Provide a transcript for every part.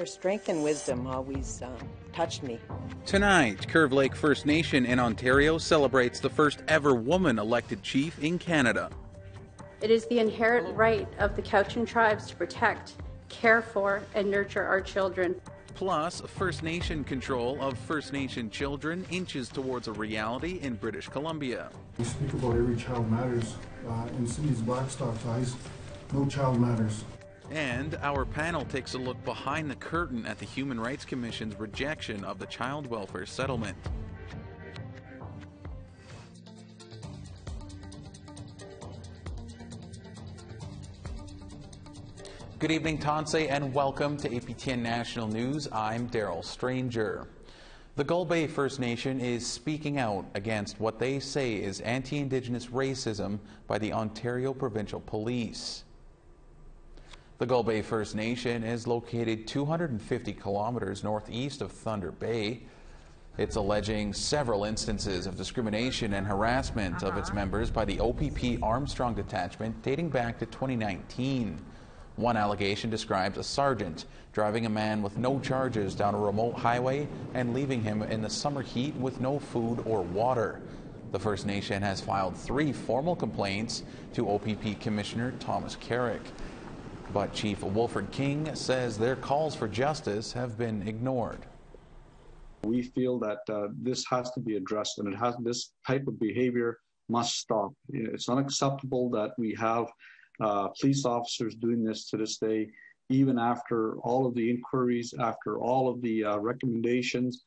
Her strength and wisdom always touched me. Tonight, Curve Lake First Nation in Ontario celebrates the first ever woman elected chief in Canada. It is the inherent right of the Cowichan tribes to protect, care for, and nurture our children. Plus, First Nation control of First Nation children inches towards a reality in British Columbia. We speak about every child matters. In Cindy's Blackstock's eyes, no child matters. And our panel takes a look behind the curtain at the Human Rights Commission's rejection of the child welfare settlement. Good evening, Tanse, and welcome to APTN National News. I'm Daryl Stranger. The Gull Bay First Nation is speaking out against what they say is anti-Indigenous racism by the Ontario Provincial Police. The Gull Bay First Nation is located 250 kilometers northeast of Thunder Bay. It's alleging several instances of discrimination and harassment of its members by the OPP Armstrong Detachment dating back to 2019. One allegation describes a sergeant driving a man with no charges down a remote highway and leaving him in the summer heat with no food or water. The First Nation has filed 3 formal complaints to OPP Commissioner Thomas Carrick. But Chief Wilfred King says their calls for justice have been ignored. We feel that this has to be addressed, and this type of behavior must stop. It's unacceptable that we have police officers doing this to this day, even after all of the inquiries, after all of the recommendations.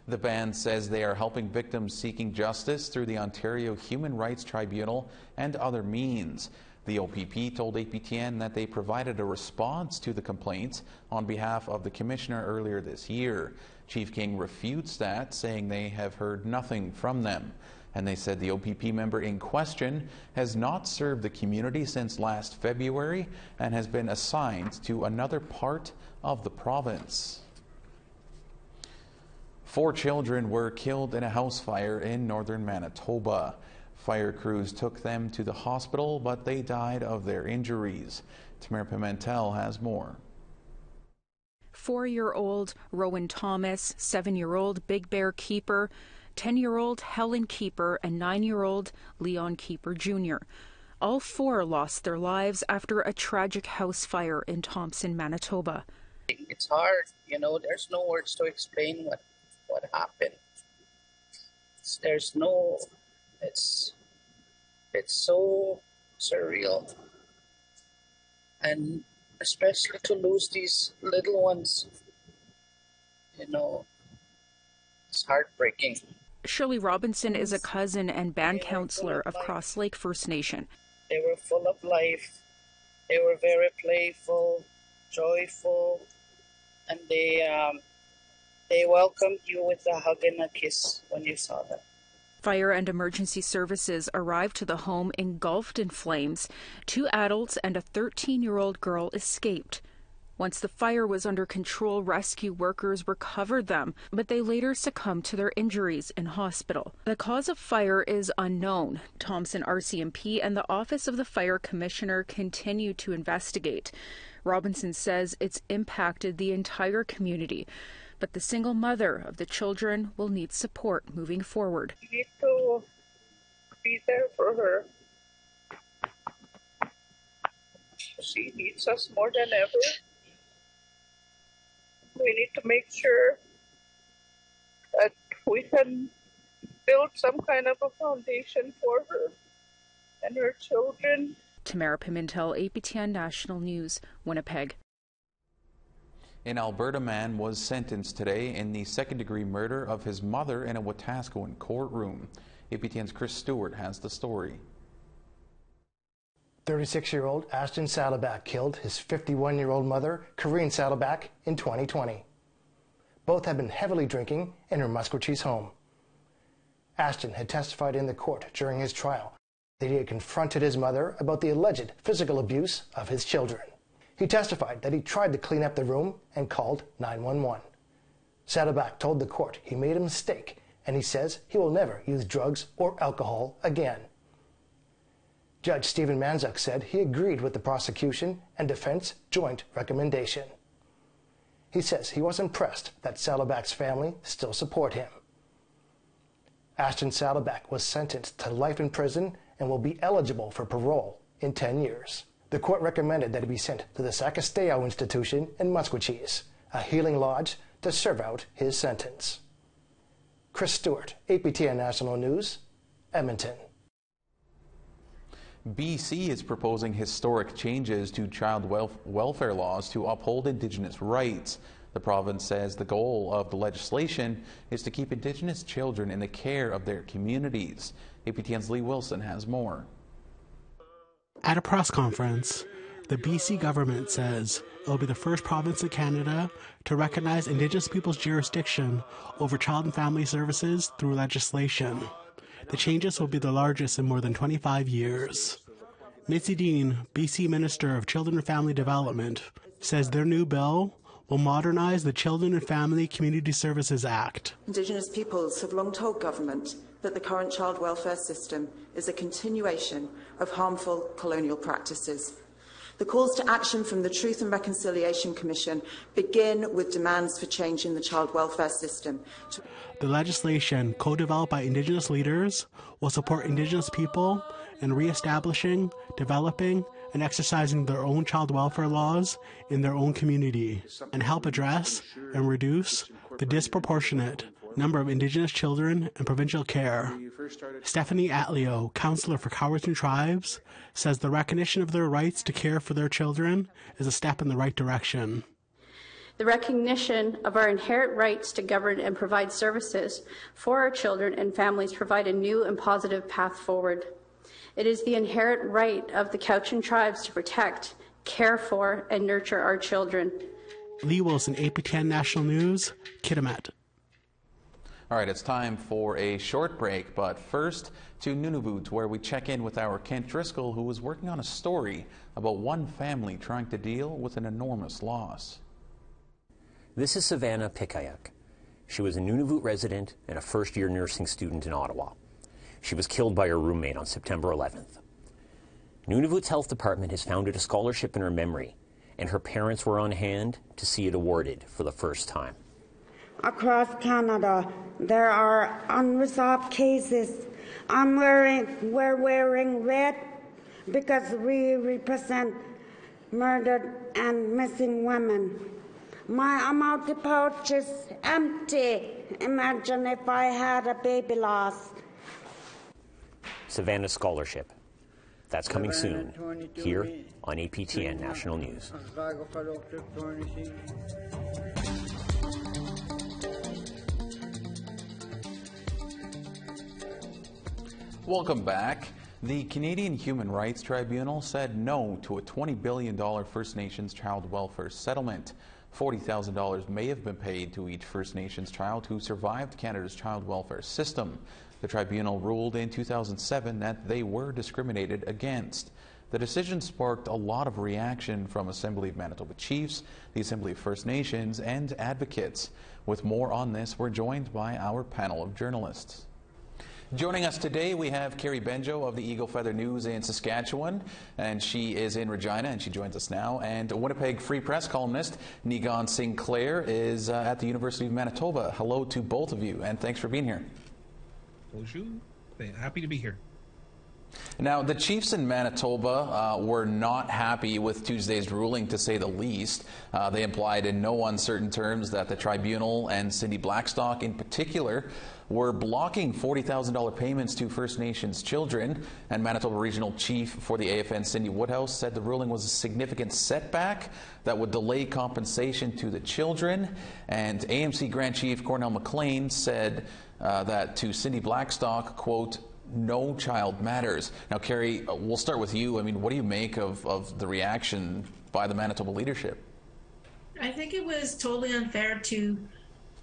The band says they are helping victims seeking justice through the Ontario Human Rights Tribunal and other means. The OPP told APTN that they provided a response to the complaints on behalf of the Commissioner earlier this year. Chief King refutes that, saying they have heard nothing from them. And they said the OPP member in question has not served the community since last February and has been assigned to another part of the province. 4 children were killed in a house fire in northern Manitoba. Fire crews took them to the hospital, but they died of their injuries. Tamara Pimentel has more. 4-year-old Rowan Thomas, 7-year-old Big Bear Keeper, 10-year-old Helen Keeper, and 9-year-old Leon Keeper Jr. All 4 lost their lives after a tragic house fire in Thompson, Manitoba. It's hard, there's no words to explain what happened. It's so surreal, and especially to lose these little ones, it's heartbreaking. Shirley Robinson is a cousin and band counselor of Cross Lake First Nation. They were full of life. They were very playful, joyful, and they welcomed you with a hug and a kiss when you saw them. Fire and emergency services arrived to the home engulfed in flames. 2 adults and a 13-year-old girl escaped. Once the fire was under control, rescue workers recovered them, but they later succumbed to their injuries in hospital. The cause of fire is unknown. Thompson RCMP and the Office of the Fire Commissioner continue to investigate. Robinson says it's impacted the entire community, but the single mother of the children will need support moving forward. We need to be there for her. She needs us more than ever. We need to make sure that we can build some kind of a foundation for her and her children. Tamara Pimentel, APTN National News, Winnipeg. An Alberta man was sentenced today in the second-degree murder of his mother in a Wetaskiwin courtroom. APTN's Chris Stewart has the story. 36-year-old Ashton Saddleback killed his 51-year-old mother, Corinne Saddleback, in 2020. Both had been heavily drinking in her Muskwachees home. Ashton had testified in the court during his trial that he had confronted his mother about the alleged physical abuse of his children. He testified that he tried to clean up the room and called 911. Saddleback told the court he made a mistake, and he says he will never use drugs or alcohol again. Judge Stephen Manzuk said he agreed with the prosecution and defense joint recommendation. he says he was impressed that Saddleback's family still support him. Ashton Saddleback was sentenced to life in prison and will be eligible for parole in 10 years. The court recommended that he be sent to the Sakasteo Institution in Musquechees, a healing lodge, to serve out his sentence. Chris Stewart, APTN National News, Edmonton. BC is proposing historic changes to child welfare laws to uphold Indigenous rights. The province says the goal of the legislation is to keep Indigenous children in the care of their communities. APTN's Lee Wilson has more. At a press conference, the BC government says it will be the first province in Canada to recognize Indigenous people's jurisdiction over child and family services through legislation. The changes will be the largest in more than 25 years. Mitzi Dean, BC Minister of Children and Family Development, says their new bill will modernize the Children and Family Community Services Act. Indigenous peoples have long told government that the current child welfare system is a continuation of harmful colonial practices. The calls to action from the Truth and Reconciliation Commission begin with demands for change in the child welfare system. The legislation, co-developed by Indigenous leaders, will support Indigenous people in re-establishing, developing, and exercising their own child welfare laws in their own community, and help address and reduce the disproportionate number of Indigenous children in provincial care. Stephanie Atleo, councillor for Cowichan Tribes, says the recognition of their rights to care for their children is a step in the right direction. The recognition of our inherent rights to govern and provide services for our children and families provide a new and positive path forward. It is the inherent right of the Cowichan Tribes to protect, care for, and nurture our children. Lee Wilson, APTN National News, Kitimat. All right, it's time for a short break, but first to Nunavut, where we check in with our Kent Driscoll, who is working on a story about one family trying to deal with an enormous loss. This is Savannah Pikayak. She was a Nunavut resident and a first-year nursing student in Ottawa. She was killed by her roommate on September 11th. Nunavut's health department has founded a scholarship in her memory, and her parents were on hand to see it awarded for the first time. Across Canada, there are unresolved cases. We're wearing red because we represent murdered and missing women. My amount pouch is empty. Imagine if I had a baby loss. Savannah Scholarship. That's coming soon, here on APTN National News. Welcome back. The Canadian Human Rights Tribunal said no to a $20 billion First Nations child welfare settlement. $40,000 may have been paid to each First Nations child who survived Canada's child welfare system. The tribunal ruled in 2007 that they were discriminated against. The decision sparked a lot of reaction from Assembly of Manitoba Chiefs, the Assembly of First Nations, and advocates. With more on this, we're joined by our panel of journalists. Joining us today, we have Carrie Benjo of the Eagle Feather News in Saskatchewan, and she is in Regina, and she joins us now. And Winnipeg Free Press columnist Nigan Sinclair is at the University of Manitoba. Hello to both of you, and thanks for being here. Bonjour. Happy to be here. Now, the Chiefs in Manitoba were not happy with Tuesday's ruling, to say the least. They implied in no uncertain terms that the tribunal and Cindy Blackstock in particular were blocking $40,000 payments to First Nations children. And Manitoba Regional Chief for the AFN, Cindy Woodhouse, said the ruling was a significant setback that would delay compensation to the children. And AMC Grand Chief Cornell McLean said that to Cindy Blackstock, quote, "No child matters." Now, Carrie, we'll start with you. I mean, what do you make of the reaction by the Manitoba leadership? I think it was totally unfair to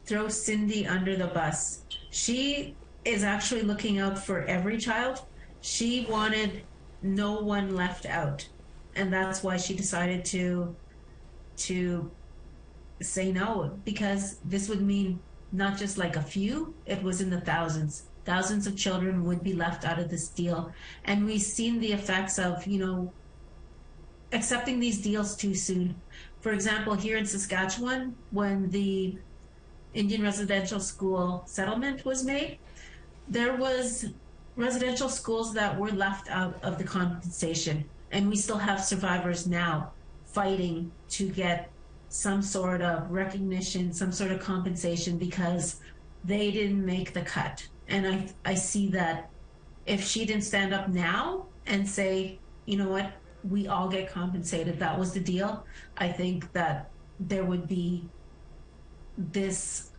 throw Cindy under the bus. She is actually looking out for every child. She wanted no one left out, and that's why she decided to say no, because this would mean not just like a few, it was in the thousands. Thousands of children would be left out of this deal. And we've seen the effects of, accepting these deals too soon. for example, here in Saskatchewan, when the Indian residential school settlement was made, there was residential schools that were left out of the compensation. And we still have survivors now fighting to get some sort of recognition, some sort of compensation, because they didn't make the cut. And I see that if she didn't stand up now and say, you know what, we all get compensated, that was the deal, I think that there would be this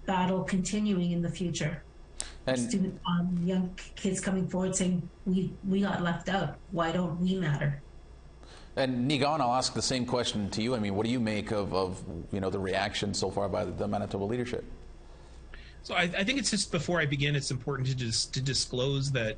battle continuing in the future. And young kids coming forward saying, we got left out, why don't we matter? And Nigan, I'll ask the same question to you. I mean, what do you make of the reaction so far by the Manitoba leadership? So I think it's just, before I begin, it's important to disclose that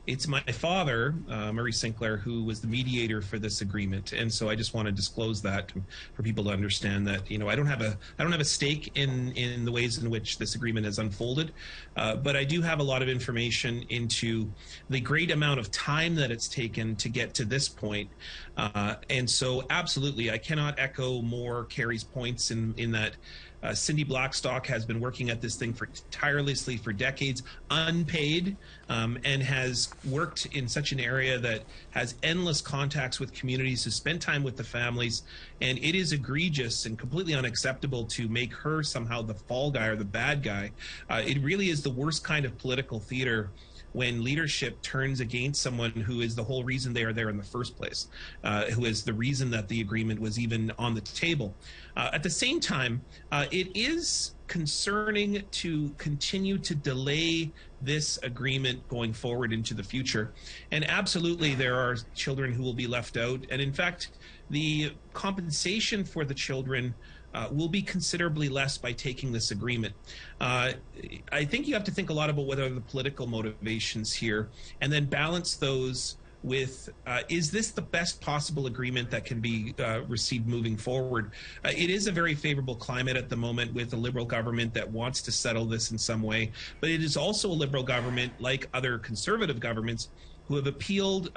it's my father, Murray Sinclair, who was the mediator for this agreement, and so I just want to disclose that for people to understand that I don't have a stake in the ways in which this agreement has unfolded, but I do have a lot of information into the great amount of time that it's taken to get to this point, and so absolutely I cannot echo more Carrie's points in that. Cindy Blackstock has been working at this thing tirelessly for decades, unpaid, and has worked in such an area that has endless contacts with communities, has spent time with the families, and it is egregious and completely unacceptable to make her somehow the fall guy or the bad guy. It really is the worst kind of political theater when leadership turns against someone who is the whole reason they are there in the first place, who is the reason that the agreement was even on the table. At the same time, it is concerning to continue to delay this agreement going forward into the future. And absolutely, there are children who will be left out. And in fact, the compensation for the children will be considerably less by taking this agreement. I think you have to think a lot about what are the political motivations here, and then balance those with, is this the best possible agreement that can be received moving forward? It is a very favorable climate at the moment with a Liberal government that wants to settle this in some way, but it is also a Liberal government, like other Conservative governments, who have appealed,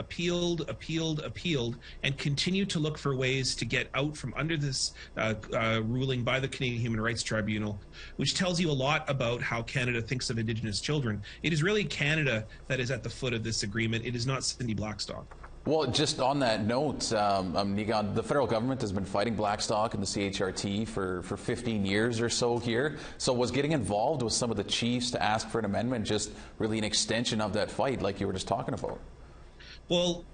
and continue to look for ways to get out from under this ruling by the Canadian Human Rights Tribunal, which tells you a lot about how Canada thinks of Indigenous children. It is really Canada that is at the foot of this agreement. It is not Cindy Blackstock. Well, just on that note, Nigan, the federal government has been fighting Blackstock and the CHRT for 15 years or so here. So was getting involved with some of the chiefs to ask for an amendment just really an extension of that fight, like you were just talking about? Well,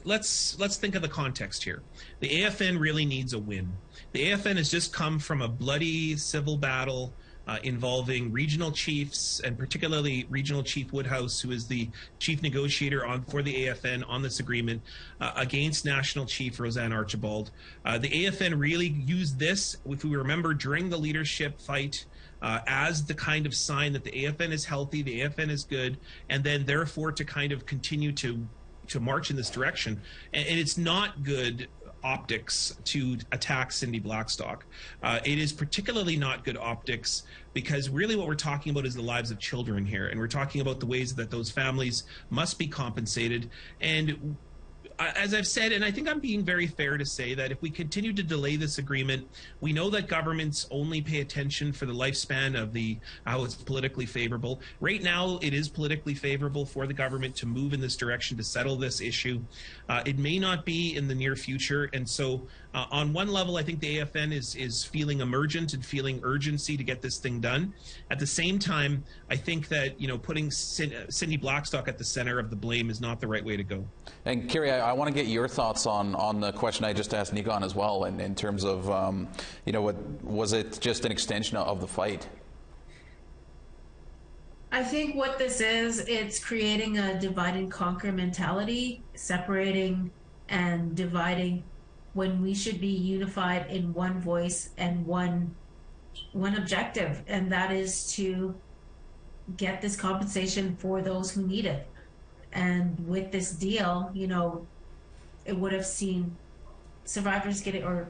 let's think of the context here. The AFN really needs a win. The AFN has just come from a bloody civil battle involving regional chiefs, and particularly Regional Chief Woodhouse, who is the chief negotiator for the AFN on this agreement, against National Chief Roseanne Archibald. The AFN really used this, if we remember, during the leadership fight, as the kind of sign that the AFN is healthy, the AFN is good, and then therefore to kind of continue to march in this direction. And it's not good optics to attack Cindy Blackstock. It is particularly not good optics because really what we're talking about is the lives of children here, and we're talking about the ways that those families must be compensated. And as I've said, and I think I'm being very fair to say that if we continue to delay this agreement, we know that governments only pay attention for the lifespan of how it's politically favorable. Right now, it is politically favorable for the government to move in this direction to settle this issue. It may not be in the near future, and so on one level, I think the AFN is feeling emergent and feeling urgency to get this thing done. At the same time, I think that putting Cindy Blackstock at the center of the blame is not the right way to go. And Carrie, I want to get your thoughts on the question I just asked Nigan as well, in terms of what was it just an extension of the fight? I think what this is, it's creating a divide and conquer mentality, separating and dividing when we should be unified in one voice and one objective, and that is to get this compensation for those who need it. And with this deal, it would have seen survivors getting, or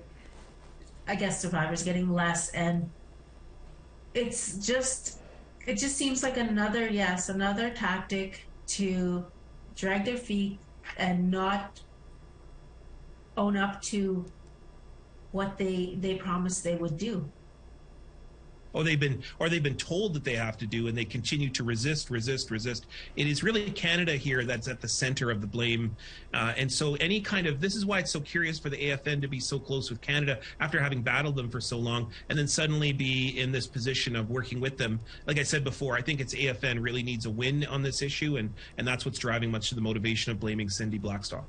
I guess survivors getting less, and it just seems like another tactic to drag their feet and not own up to what they promised they would do. They've been told that they have to do, and they continue to resist. It is really Canada here that's at the center of the blame. And so this is why it's so curious for the AFN to be so close with Canada after having battled them for so long, and then suddenly be in this position of working with them. Like I said before, I think it's AFN really needs a win on this issue, and that's what's driving much of the motivation of blaming Cindy Blackstock.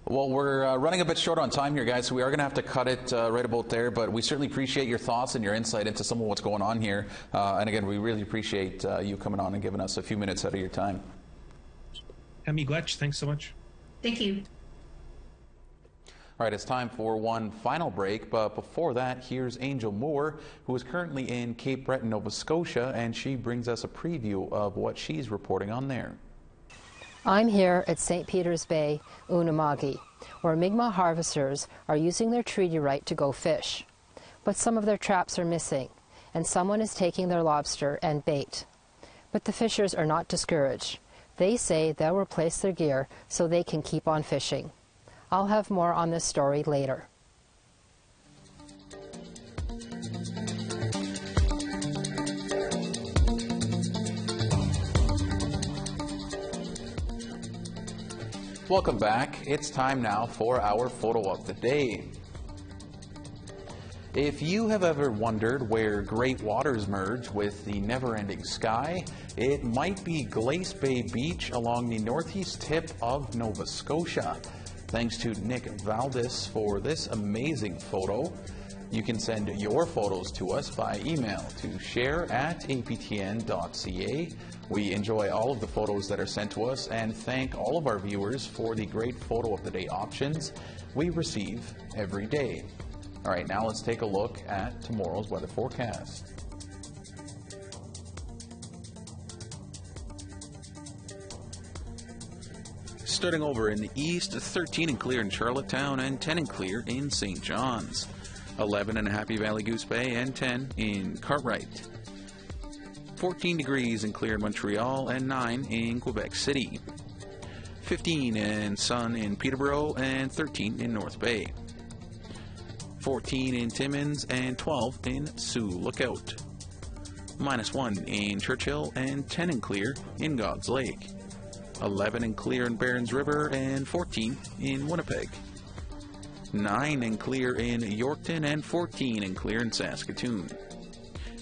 Well, we're running a bit short on time here, guys, so we are going to have to cut it right about there, but we certainly appreciate your thoughts and your insight into some of what's going on here. And again, we really appreciate you coming on and giving us a few minutes out of your time. Emi Gletch, thanks so much. Thank you. All right, it's time for one final break, but before that, here's Angel Moore, who is currently in Cape Breton, Nova Scotia, and she brings us a preview of what she's reporting on there. I'm here at St. Peter's Bay, Unama'ki, where Mi'kmaq harvesters are using their treaty right to go fish. But some of their traps are missing, and someone is taking their lobster and bait. But the fishers are not discouraged. They say they'll replace their gear so they can keep on fishing. I'll have more on this story later. Welcome back. It's time now for our photo of the day. If you have ever wondered where great waters merge with the never-ending sky, it might be Glace Bay Beach along the northeast tip of Nova Scotia. Thanks to Nick Valdis for this amazing photo. You can send your photos to us by email to share@aptn.ca. We enjoy all of the photos that are sent to us and thank all of our viewers for the great photo of the day options we receive every day. All right, now let's take a look at tomorrow's weather forecast. Starting over in the east, 13 and clear in Charlottetown and 10 and clear in St. John's. 11 in Happy Valley Goose Bay and 10 in Cartwright. 14 degrees and clear in Montreal and 9 in Quebec City. 15 and sun in Peterborough and 13 in North Bay. 14 in Timmins and 12 in Sioux Lookout. -1 in Churchill and 10 and clear in God's Lake. 11 and clear in Barons River and 14 in Winnipeg. 9 and clear in Yorkton and 14 and clear in Saskatoon.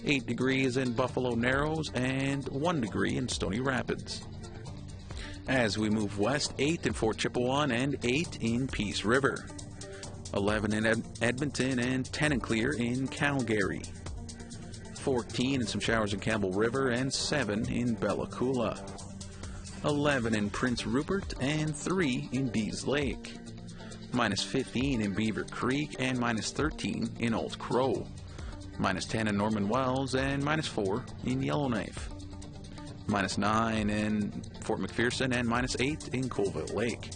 8 degrees in Buffalo Narrows and 1 degree in Stony Rapids. As we move west, 8 in Fort Chippewa and 8 in Peace River. 11 in Edmonton and 10 and clear in Calgary. 14 and some showers in Campbell River and 7 in Bella Coola. 11 in Prince Rupert and 3 in Dease Lake. -15 in Beaver Creek and -13 in Old Crow. -10 in Norman Wells and -4 in Yellowknife. -9 in Fort McPherson and -8 in Colville Lake.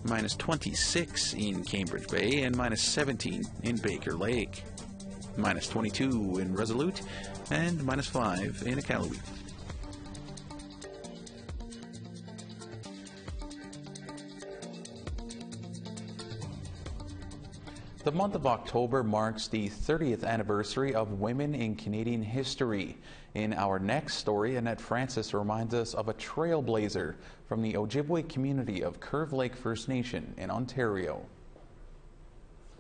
-26 in Cambridge Bay and -17 in Baker Lake. -22 in Resolute and -5 in Iqaluit. The month of October marks the 30th anniversary of Women in Canadian History. In our next story, Annette Francis reminds us of a trailblazer from the Ojibwe community of Curve Lake First Nation in Ontario.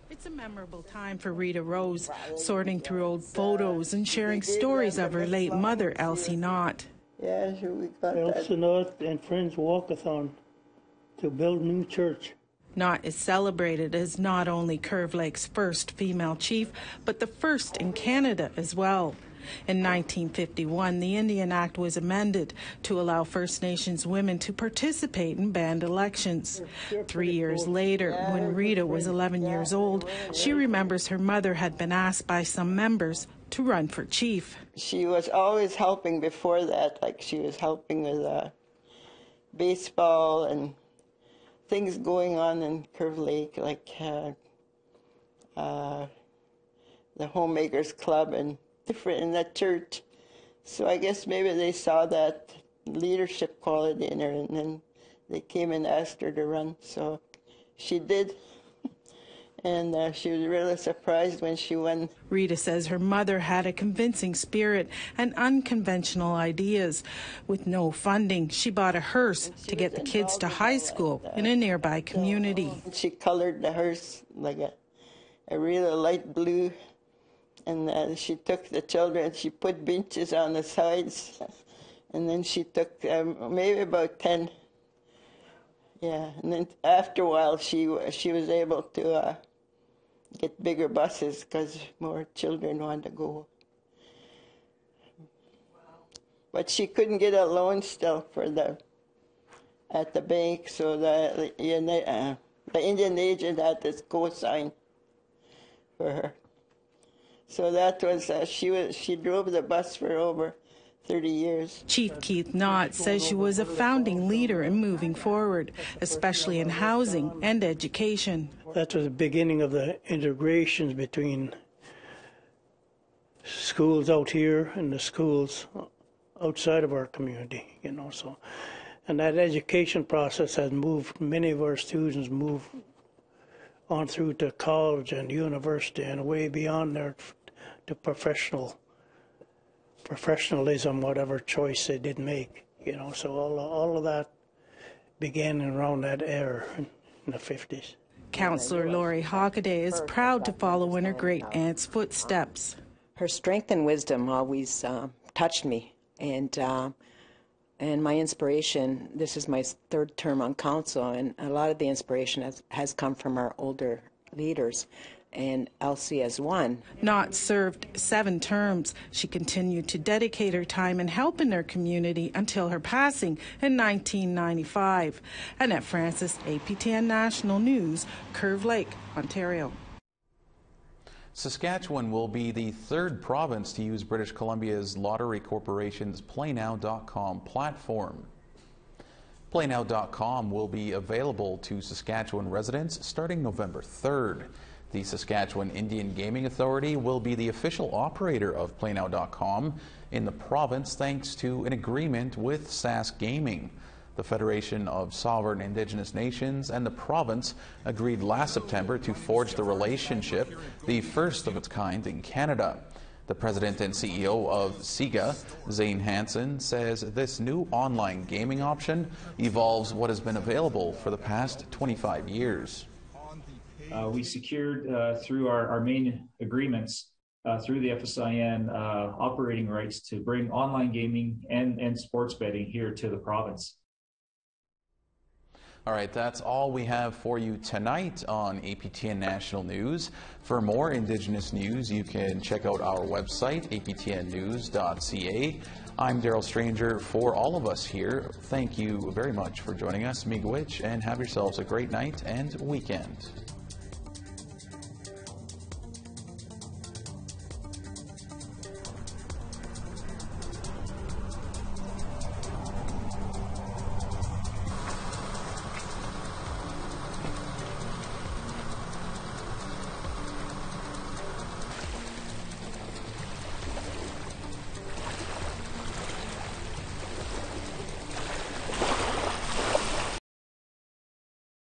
It's a memorable time for Rita Rose, sorting through old photos and sharing stories of her late mother, Elsie Knott. Yeah, sure, we got Elsie Knott and Friends Walkathon to build new church. Knott is celebrated as not only Curve Lake's first female chief, but the first in Canada as well. In 1951, the Indian Act was amended to allow First Nations women to participate in band elections. 3 years later, when Rita was 11 years old, she remembers her mother had been asked by some members to run for chief. She was always helping before that, like she was helping with baseball and things going on in Curve Lake, like the Homemakers Club and different in that church. So I guess maybe they saw that leadership quality in her, and then they came and asked her to run. So she did. And she was really surprised when she won. Rita says her mother had a convincing spirit and unconventional ideas. With no funding, she bought a hearse to get the kids to high school in a nearby community. She colored the hearse like a really light blue, and she took the children, she put benches on the sides, and then she took maybe about 10. Yeah, and then after a while she was able to get bigger buses because more children wanted to go. But she couldn't get a loan still for at the bank, so the Indian agent had to co-sign for her. So that was she drove the bus for over 30 years. Chief Keith Knott says she was a founding leader in moving forward, especially in housing and education. That was the beginning of the integrations between schools out here and the schools outside of our community, you know. So, and that education process has moved many of our students move on through to college and university and way beyond there to professionalism, whatever choice they did make, you know. So all of that began around that era in the 50s. Councillor Laurie Hockaday is proud to follow in her great-aunt's footsteps. Her strength and wisdom always touched me, and my inspiration, this is my third term on council, and a lot of the inspiration has come from our older leaders, and Elsie as one. Knott served 7 terms. She continued to dedicate her time and help in her community until her passing in 1995. Annette Francis, APTN National News, Curve Lake, Ontario. Saskatchewan will be the 3rd province to use British Columbia's Lottery Corporation's PlayNow.com platform. PlayNow.com will be available to Saskatchewan residents starting November 3rd. The Saskatchewan Indian Gaming Authority will be the official operator of PlayNow.com in the province thanks to an agreement with Sask Gaming. The Federation of Sovereign Indigenous Nations and the province agreed last September to forge the relationship, the first of its kind in Canada. The president and CEO of SIGA, Zane Hansen, says this new online gaming option evolves what has been available for the past 25 years. We secured through our main agreements through the FSIN operating rights to bring online gaming and sports betting here to the province. All right, that's all we have for you tonight on APTN National News. For more Indigenous news, you can check out our website, aptnnews.ca. I'm Daryl Stranger. For all of us here, thank you very much for joining us. Miigwech, and have yourselves a great night and weekend.